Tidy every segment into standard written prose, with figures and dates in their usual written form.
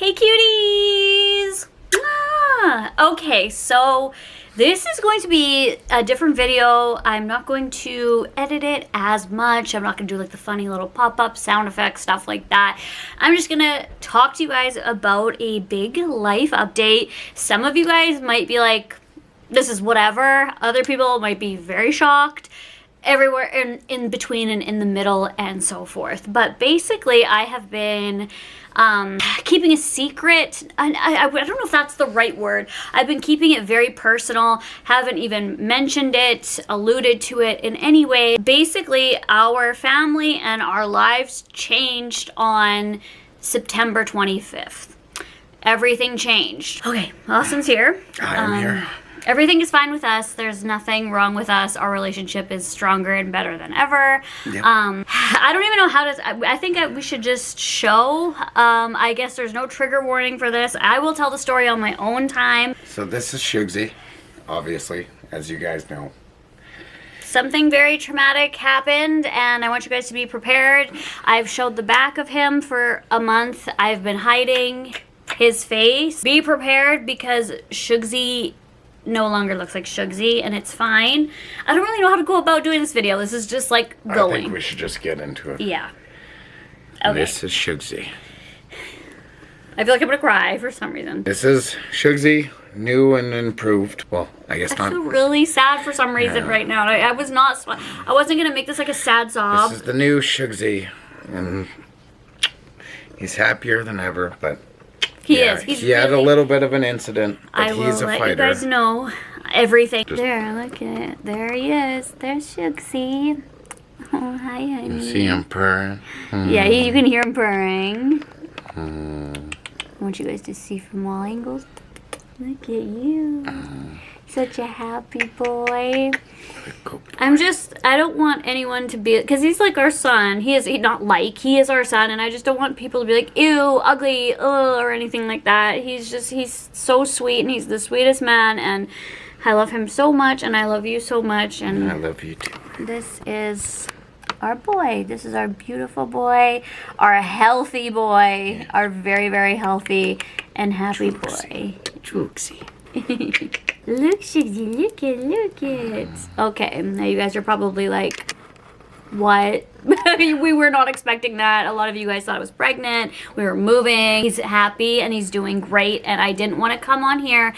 Hey cuties! Okay, so this is going to be a different video. I'm not going to edit it as much. I'm not going to do like the funny little pop-up sound effects, stuff like that. I'm just going to talk to you guys about a big life update. Some of you guys might be like, this is whatever. Other people might be very shocked. Everywhere in between and in the middle and so forth. But basically, I have been keeping a secret. I don't know if that's the right word. I've been keeping it very personal. Haven't even mentioned it, alluded to it in any way. Basically, our family and our lives changed on September 25th. Everything changed. Okay, Austin's here. I'm here. Everything is fine with us. There's nothing wrong with us. Our relationship is stronger and better than ever. Yep. I don't even know how to... I think we should just show. I guess there's no trigger warning for this. I will tell the story on my own time. So this is Sugi, obviously, as you guys know. Something very traumatic happened, and I want you guys to be prepared. I've showed the back of him for a month. I've been hiding his face. Be prepared because Sugi no longer looks like Sugi, and it's fine. I don't really know how to go about doing this video. This is just like going. I think we should just get into it. Yeah. Okay. This is Sugi. I feel like I'm gonna cry for some reason. This is Sugi, new and improved. Well, I guess I not. feel really sad for some reason Yeah. right now. I wasn't gonna make this like a sad sob. This is the new Sugi, and he's happier than ever, but He is. He had a little bit of an incident, but he's a let fighter. you guys know everything. There, look at it. There he is. There's Sugi. Oh, hi, honey. You see him purring? Yeah, you can hear him purring. I want you guys to see from all angles. Look at you. Such a happy boy. I don't want anyone to be, because he's like our son. He is our son, and I just don't want people to be like, ew, ugly, ugh, or anything like that. He's so sweet, and he's the sweetest man, and I love him so much, and I love you so much, and I love you too. this is our boy. This is our beautiful boy, our healthy boy, our very, very healthy and happy boy. Juxie. Look, Sugi, look it. Okay, now you guys are probably like, what? We were not expecting that. A lot of you guys thought I was pregnant. We were moving. He's happy and he's doing great, and I didn't want to come on here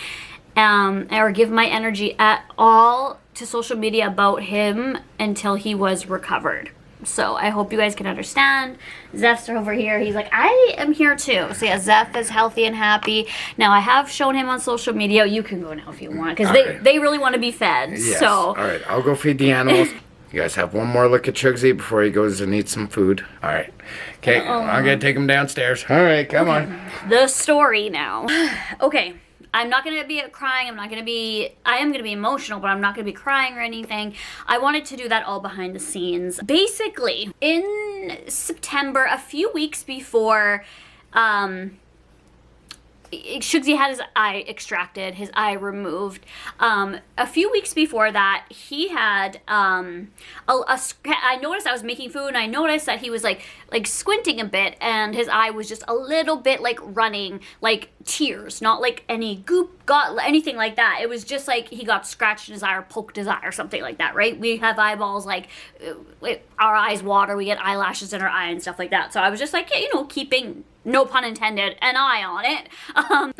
or give my energy at all to social media about him until he was recovered. So I hope you guys can understand. Zeph's over here. He's like, I am here too. So yeah, Zeph is healthy and happy. Now I have shown him on social media. You can go now if you want, because they really want to be fed. Yes. So all right, I'll go feed the animals. You guys have one more look at Sugi before he goes and eats some food. All right. Okay, I'm going to take him downstairs. All right, come on. The story now. Okay. I'm not going to be crying. I am going to be emotional, but I'm not going to be crying or anything. I wanted to do that all behind the scenes. Basically, in September, a few weeks before, Sugi had his eye extracted, his eye removed. A few weeks before that, he had I noticed I was making food, and I noticed that he was like squinting a bit, and his eye was just a little bit like running, like tears, not like any goop got anything like that. It was just like he got scratched in his eye or poked his eye or something like that, right? We have eyeballs, like our eyes water, we get eyelashes in our eye and stuff like that. So I was just like, yeah, keeping, no pun intended, an eye on it.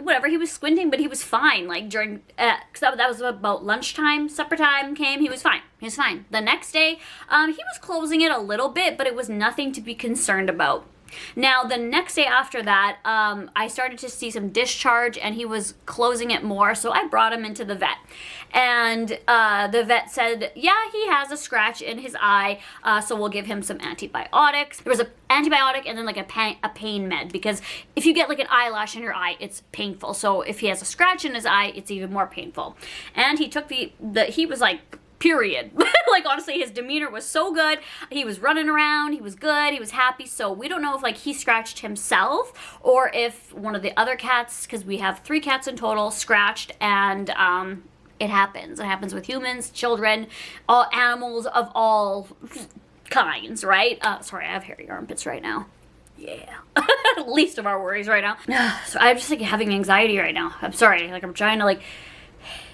Whatever, he was squinting, but he was fine. Like during, cause that was about lunchtime, supper time came, he was fine. He was fine. The next day, he was closing it a little bit, but it was nothing to be concerned about. Now, the next day after that, I started to see some discharge, and he was closing it more, so I brought him into the vet. And the vet said, yeah, he has a scratch in his eye, so we'll give him some antibiotics. There was an antibiotic and then like a pain med, because if you get like an eyelash in your eye, it's painful. So if he has a scratch in his eye, it's even more painful. And he took he was like, period. Like, honestly, his demeanor was so good. He was running around, he was good, he was happy. So we don't know if like he scratched himself or if one of the other cats, because we have 3 cats in total, scratched. And it happens. It happens with humans, children, all animals of all kinds, right? Sorry, I have hairy armpits right now. yeah. Least of our worries right now. So I'm just like having anxiety right now. I'm sorry. Like I'm trying to like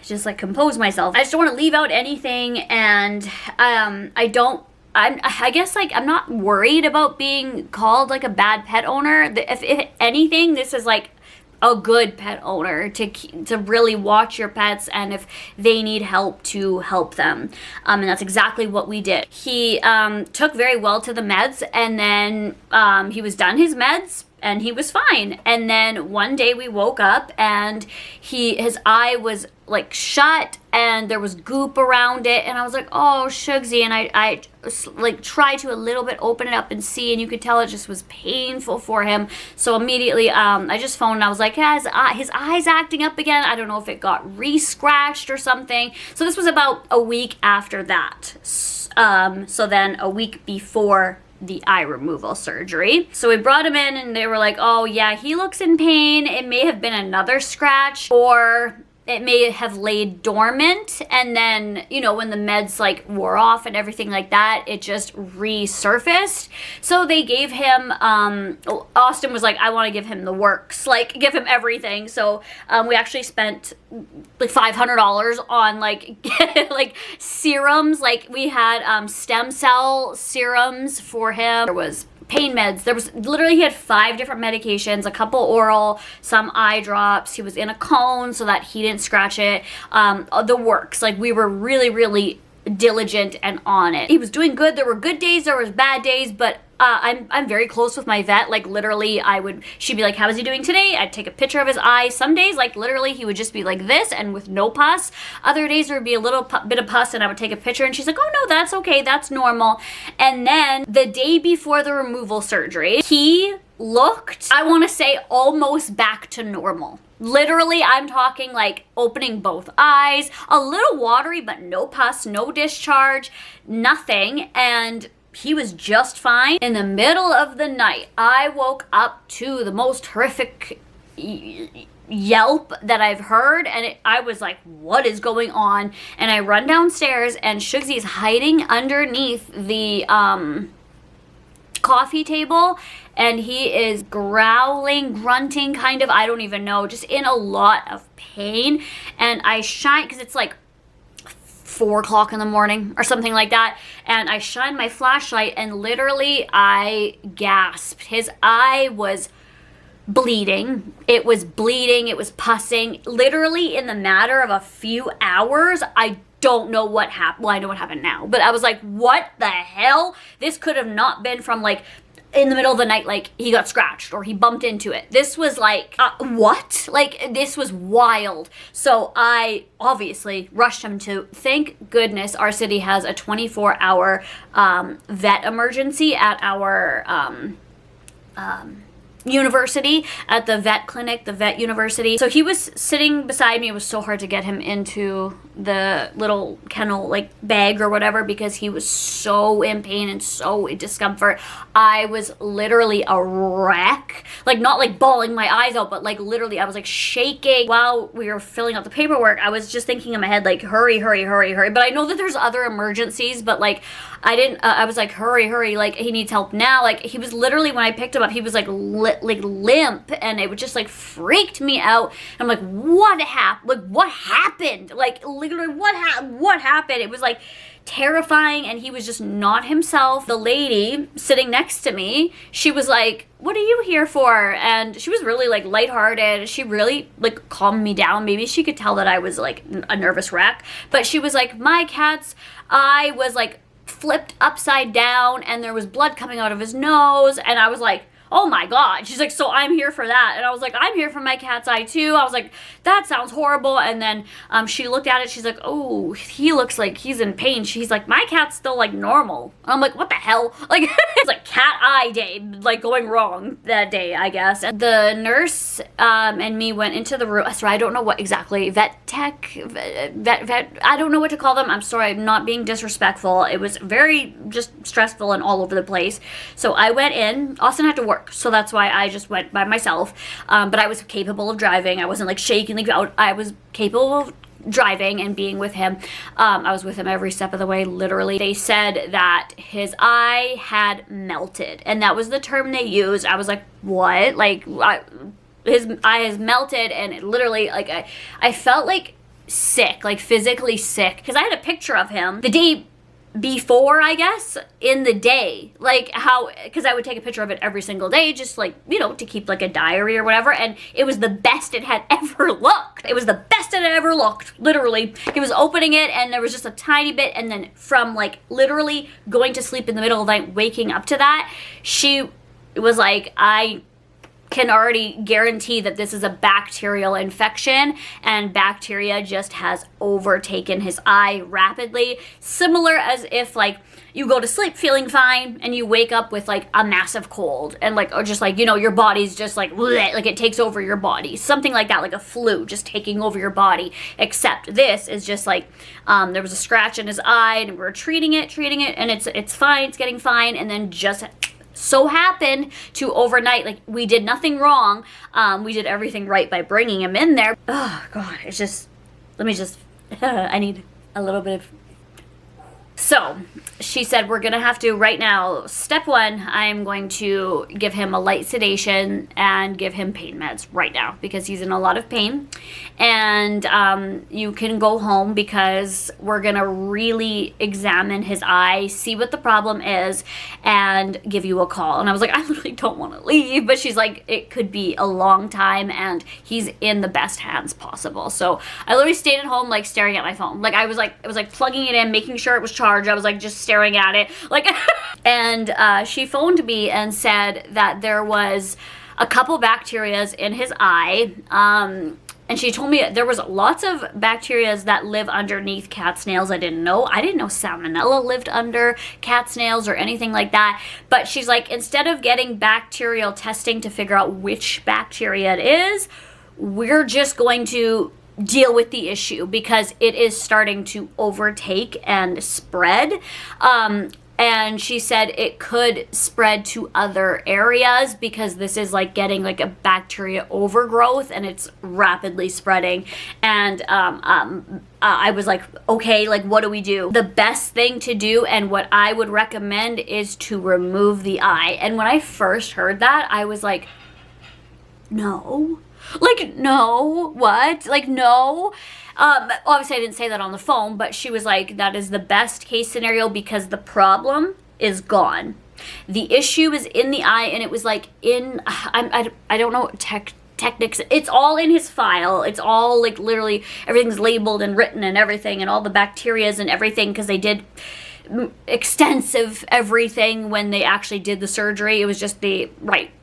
just like compose myself. I just don't want to leave out anything, and I guess like I'm not worried about being called like a bad pet owner. If anything, this is like a good pet owner to really watch your pets, and if they need help, to help them. And that's exactly what we did. He took very well to the meds, and then he was done his meds and he was fine. And then one day we woke up and his eye was like shut and there was goop around it, and I was like, oh Shugsy, and I like tried to a little bit open it up and see, and you could tell it just was painful for him. So immediately I just phoned and I was like, yeah, his eye's acting up again. I don't know if it got re-scratched or something. So this was about a week after that. So then a week before the eye removal surgery. So we brought him in and they were like, oh yeah, he looks in pain. It may have been another scratch, or it may have laid dormant, and then, you know, when the meds like wore off and everything like that, it just resurfaced. So they gave him, Austin was like, I want to give him the works, like give him everything. So we actually spent like $500 on like like serums. Like we had stem cell serums for him. There was pain meds. There was literally, he had 5 different medications, a couple oral, some eye drops. He was in a cone so that he didn't scratch it. The works. Like we were really, really diligent and on it. He was doing good. There were good days, there was bad days, but I'm very close with my vet. Like literally she'd be like, how is he doing today? I'd take a picture of his eye. Some days, like literally he would just be like this and with no pus. Other days there would be a little bit of pus and I would take a picture and she's like, oh no, that's okay, that's normal. And then the day before the removal surgery, he looked, I want to say, almost back to normal. Literally, I'm talking like opening both eyes, a little watery, but no pus, no discharge, nothing. And he was just fine. In the middle of the night, I woke up to the most horrific yelp that I've heard, and I was like, what is going on? And I run downstairs and Shugsy is hiding underneath the coffee table, and he is growling, grunting, kind of, I don't even know, just in a lot of pain. And I shine, because it's like 4 o'clock in the morning or something like that, and I shine my flashlight and literally I gasped. His eye was bleeding. It was bleeding. It was pussing. Literally in the matter of a few hours, I don't know what happened. Well, I know what happened now, but I was like, what the hell? This could have not been from like in the middle of the night, like he got scratched or he bumped into it. This was like, what? Like this was wild. So I obviously rushed him to, thank goodness our city has a 24-hour vet emergency at our university, at the vet clinic, the vet university. So he was sitting beside me. It was so hard to get him into the little kennel like bag or whatever because he was so in pain and so in discomfort. I was literally a wreck, like not like bawling my eyes out, but like literally I was like shaking while we were filling out the paperwork. I was just thinking in my head like hurry, hurry, hurry, hurry. But I know that there's other emergencies, but like I didn't, I was like hurry, hurry, like he needs help now. Like he was literally, when I picked him up, he was like limp, and it just like freaked me out. I'm like, what happened? Like what happened? Like literally what happened? It was like terrifying, and he was just not himself. The lady sitting next to me, she was like, what are you here for? And she was really like lighthearted. She really like calmed me down. Maybe she could tell that I was like a nervous wreck, but she was like, my cat's eye was like flipped upside down and there was blood coming out of his nose. And I was like, oh my God. She's like, so I'm here for that. And I was like, I'm here for my cat's eye too. I was like, that sounds horrible. And then she looked at it. She's like, oh, he looks like he's in pain. She's like, my cat's still like normal. I'm like, what the hell? Like, it's like cat eye day, like going wrong that day, I guess. And the nurse and me went into the room. So I don't know what exactly, vet tech, vet, I don't know what to call them. I'm sorry, I'm not being disrespectful. It was very just stressful and all over the place. So I went in. Austin had to work, so that's why I just went by myself. But I was capable of driving. I wasn't like shaking, like I was capable of driving and being with him. I was with him every step of the way, literally. They said that his eye had melted, and that was the term they used. I was like, what? Like, his eye has melted, and it literally, like, I felt like sick, like physically sick, because I had a picture of him the day before, I guess, in the day, like how, because I would take a picture of it every single day, just like, you know, to keep like a diary or whatever, and it was the best it had ever looked. It was the best it had ever looked, literally. He was opening it, and there was just a tiny bit, and then from like literally going to sleep in the middle of the night, waking up to that, she was like, I can already guarantee that this is a bacterial infection, and bacteria just has overtaken his eye rapidly, similar as if like you go to sleep feeling fine and you wake up with like a massive cold, and like, or just like, you know, your body's just like bleh, like it takes over your body, something like that, like a flu just taking over your body. Except this is just like there was a scratch in his eye, and we're treating it, and it's fine, it's getting fine, and then just so happened to overnight, like, we did nothing wrong. We did everything right by bringing him in there. Oh god, it's just, let me just I need a little bit of. So she said, we're gonna have to right now, step one, I'm going to give him a light sedation and give him pain meds right now because he's in a lot of pain, and you can go home because we're gonna really examine his eye, see what the problem is, and give you a call. And I was like, I literally don't want to leave, but she's like, it could be a long time, and he's in the best hands possible. So I literally stayed at home, like staring at my phone, like I was like plugging it in, making sure it was charged. I was like just staring at it, like and she phoned me and said that there was a couple bacterias in his eye, and she told me there was lots of bacterias that live underneath cat's nails. I didn't know salmonella lived under cat's nails or anything like that. But she's like, instead of getting bacterial testing to figure out which bacteria it is, we're just going to deal with the issue because it is starting to overtake and spread. And she said it could spread to other areas because this is like getting like a bacteria overgrowth, and it's rapidly spreading. And I was like, okay, like what do we do? The best thing to do, and what I would recommend, is to remove the eye. And when I first heard that, I was like, no. Like, no, what? Like, no. Obviously I didn't say that on the phone, but she was like, that is the best case scenario because the problem is gone. The issue is in the eye, and it was like I don't know techniques. It's all in his file. It's all like literally everything's labeled and written and everything, and all the bacterias and everything, because they did extensive everything when they actually did the surgery. It was just the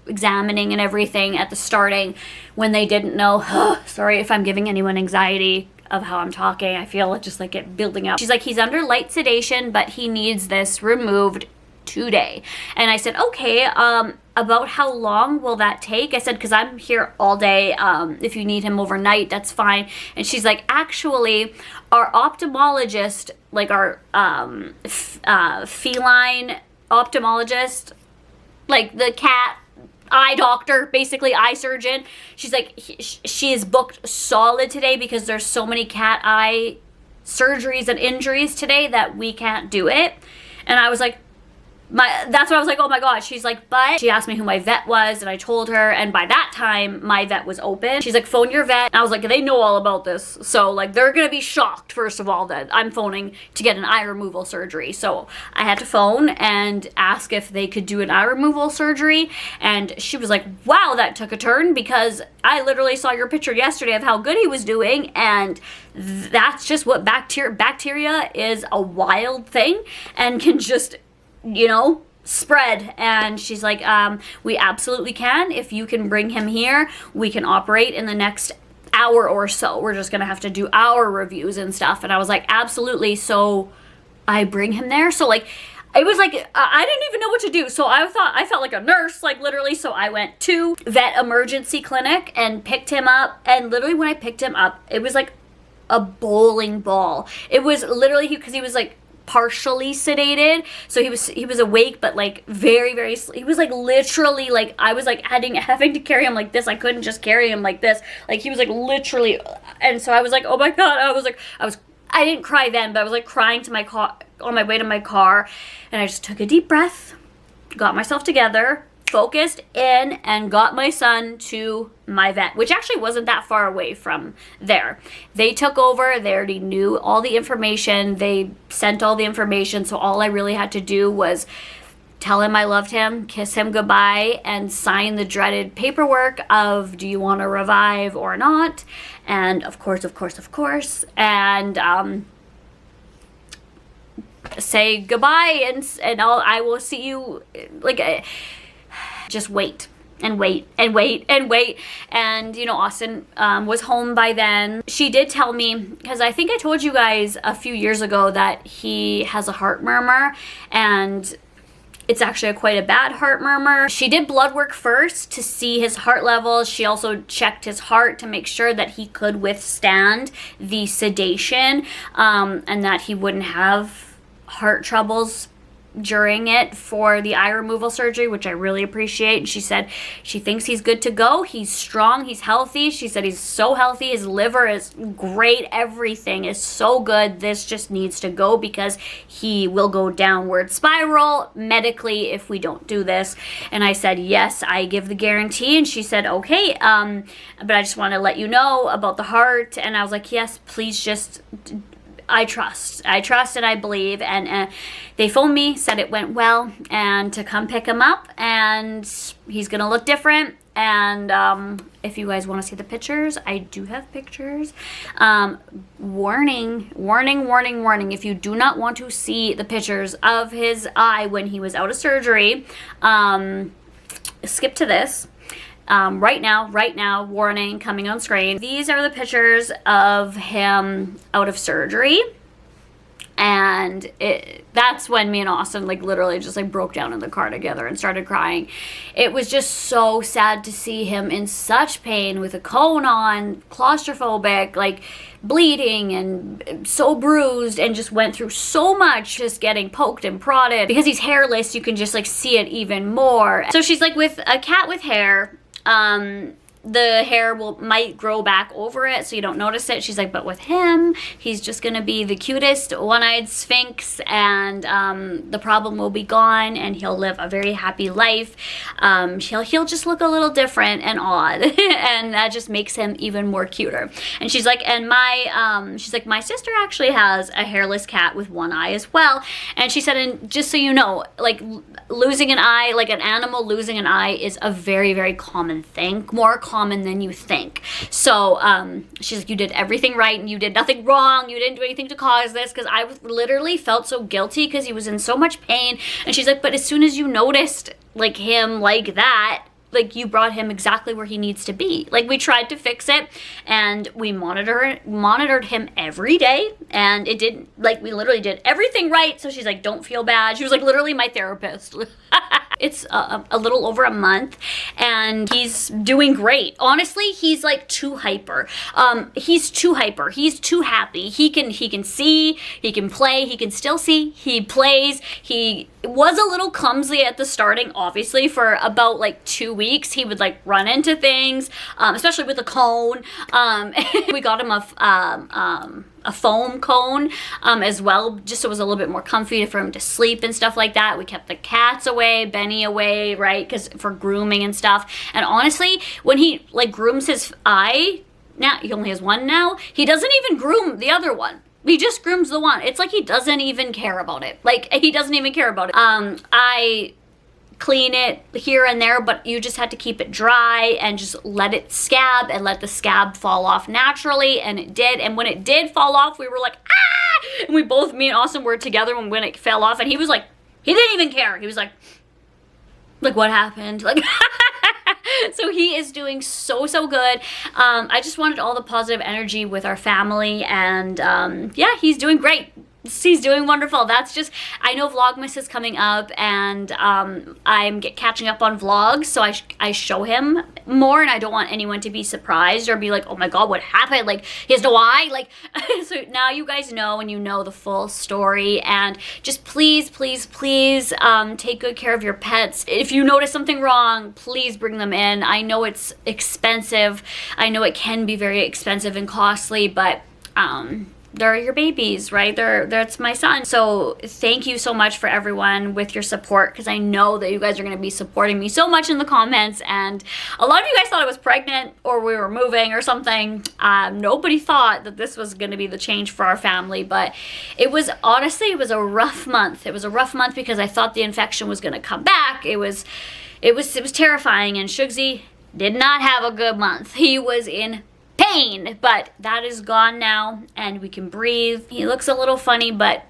examining and everything at the starting when they didn't know. Sorry if I'm giving anyone anxiety of how I'm talking. I feel it just like it building up. She's like, he's under light sedation, but he needs this removed today. And I said, okay, about how long will that take? I said, because I'm here all day. If you need him overnight, that's fine. And she's like, actually, our ophthalmologist, like our feline ophthalmologist, like the cat eye doctor, basically eye surgeon, she's like, she is booked solid today because there's so many cat eye surgeries and injuries today that we can't do it. And I was like, that's what I was like, oh my god. She's like, but she asked me who my vet was, and I told her, and by that time my vet was open. She's like, phone your vet. And I was like, they know all about this, so like they're gonna be shocked first of all that I'm phoning to get an eye removal surgery. So I had to phone and ask if they could do an eye removal surgery, and she was like, wow, that took a turn, because I literally saw your picture yesterday of how good he was doing, and that's just what bacteria is, a wild thing and can just, you know, spread. And she's like, we absolutely can. If you can bring him here, we can operate in the next hour or so. We're just gonna have to do our reviews and stuff. And I was like, absolutely. So I bring him there. So like, it was like, I didn't even know what to do. So I felt like a nurse, like literally. So I went to vet emergency clinic and picked him up. And literally when I picked him up, it was like a bowling ball. It was literally, because he was like partially sedated, so he was awake, but like very, very, he was like literally, like I was like having to carry him like this. I couldn't just carry him like this. Like he was like literally, and so I was like, oh my God, I didn't cry then, but I was like crying to my car on my way to my car, and I just took a deep breath, got myself together, focused in, and got my son to my vet, which actually wasn't that far away from there. They took over. They already knew all the information. They sent all the information, so all I really had to do was tell him I loved him, kiss him goodbye, and sign the dreaded paperwork of, do you want to revive or not? And of course, and say goodbye, and I will see you, like, just wait. And wait. And, you know, Austin was home by then. She did tell me, because I think I told you guys a few years ago that he has a heart murmur, and it's actually quite a bad heart murmur. She did blood work first to see his heart levels. She also checked his heart to make sure that he could withstand the sedation, and that he wouldn't have heart troubles during it for the eye removal surgery, which I really appreciate. And she said she thinks he's good to go. He's strong. He's healthy. She said he's so healthy. His liver is great. Everything is so good. This just needs to go because he will go downward spiral medically if we don't do this. And I said, yes, I give the guarantee. And she said, okay, but I just want to let you know about the heart. And I was like, yes, please just... I trust and I believe, and they phoned me, said it went well, and to come pick him up, and he's gonna look different. And if you guys want to see the pictures, I do have pictures. Warning, if you do not want to see the pictures of his eye when he was out of surgery, skip to this. Right now, warning, coming on screen. These are the pictures of him out of surgery. And that's when me and Austin, like, literally just, like, broke down in the car together and started crying. It was just so sad to see him in such pain with a cone on, claustrophobic, like, bleeding and so bruised, and just went through so much, just getting poked and prodded. Because he's hairless, you can just, like, see it even more. So she's like, with a cat with hair, the hair might grow back over it so you don't notice it. She's like, but with him, he's just gonna be the cutest one-eyed sphinx, and the problem will be gone, and he'll live a very happy life. He'll just look a little different and odd, and that just makes him even more cuter. And she's like, and my sister actually has a hairless cat with one eye as well. And she said, and just so you know, like, losing an eye, like an animal losing an eye, is a very, very common thing, more common than you think. So she's like, you did everything right, and you did nothing wrong. You didn't do anything to cause this, because I literally felt so guilty because he was in so much pain. And she's like, but as soon as you noticed, like, him like that, like, you brought him exactly where he needs to be. Like, we tried to fix it, and we monitored him every day, and it didn't, like, we literally did everything right. So she's like, don't feel bad. She was like literally my therapist. It's a little over a month, and he's doing great. Honestly, he's like too hyper. He's too hyper. He's too happy. He can see, he can play, he can still see, he plays. He was a little clumsy at the starting, obviously. For about like 2 weeks, he would like run into things, especially with a cone. We got him a foam cone as well, just so it was a little bit more comfy for him to sleep and stuff like that. We kept the cats away, Benny away, right, because for grooming and stuff. And honestly, when he like grooms his eye, now he only has one now, he doesn't even groom the other one. He just grooms the one. It's like he doesn't even care about it. Like, he doesn't even care about it. I clean it here and there, but you just had to keep it dry and just let it scab and let the scab fall off naturally, and it did. And when it did fall off, we were like, ah! And we both, me and Austin, were together when it fell off, and he was like, he didn't even care. He was like, what happened? Like, so he is doing so good. I just wanted all the positive energy with our family, and yeah, he's doing great. He's doing wonderful. That's just, I know Vlogmas is coming up, and I'm catching up on vlogs, so I show him more, and I don't want anyone to be surprised or be like, oh my god, what happened? Like, he has no eye? Like, so now you guys know, and you know the full story, and just please, please, please take good care of your pets. If you notice something wrong, please bring them in. I know it's expensive. I know it can be very expensive and costly, but they're your babies, right? That's my son. So thank you so much for everyone with your support, because I know that you guys are going to be supporting me so much in the comments, and a lot of you guys thought I was pregnant or we were moving or something. Nobody thought that this was going to be the change for our family, but it was, honestly, it was a rough month. It was a rough month because I thought the infection was going to come back. It was terrifying, and Shugsy did not have a good month. He was in pain, but that is gone now, and we can breathe. He looks a little funny, but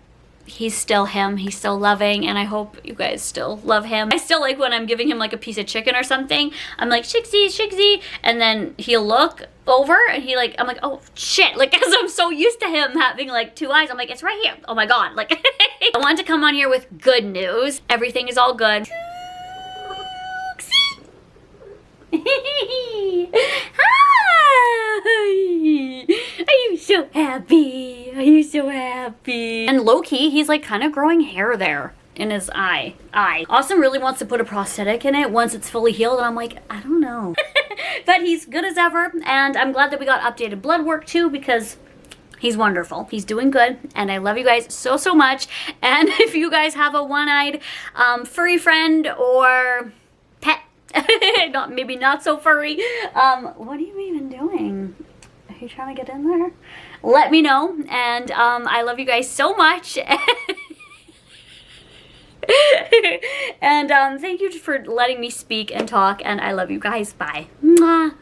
he's still him. He's still loving, and I hope you guys still love him. I still like when I'm giving him like a piece of chicken or something, I'm like, Shigsy, Shigsy, and then he'll look over and I'm like, oh shit, like, because I'm so used to him having like 2 eyes, I'm like, it's right here. Oh my god, like, I wanted to come on here with good news. Everything is all good. Are you so happy? Are you so happy? And low-key, he's like kind of growing hair there in his eye. Austin really wants to put a prosthetic in it once it's fully healed, and I'm like, I don't know. But he's good as ever, and I'm glad that we got updated blood work too, because he's wonderful. He's doing good, and I love you guys so, so much. And if you guys have a one-eyed furry friend or pet, maybe not so furry, what are you even doing? Are you trying to get in there? Let me know, and I love you guys so much. And thank you for letting me speak and talk, and I love you guys. Bye. Mwah.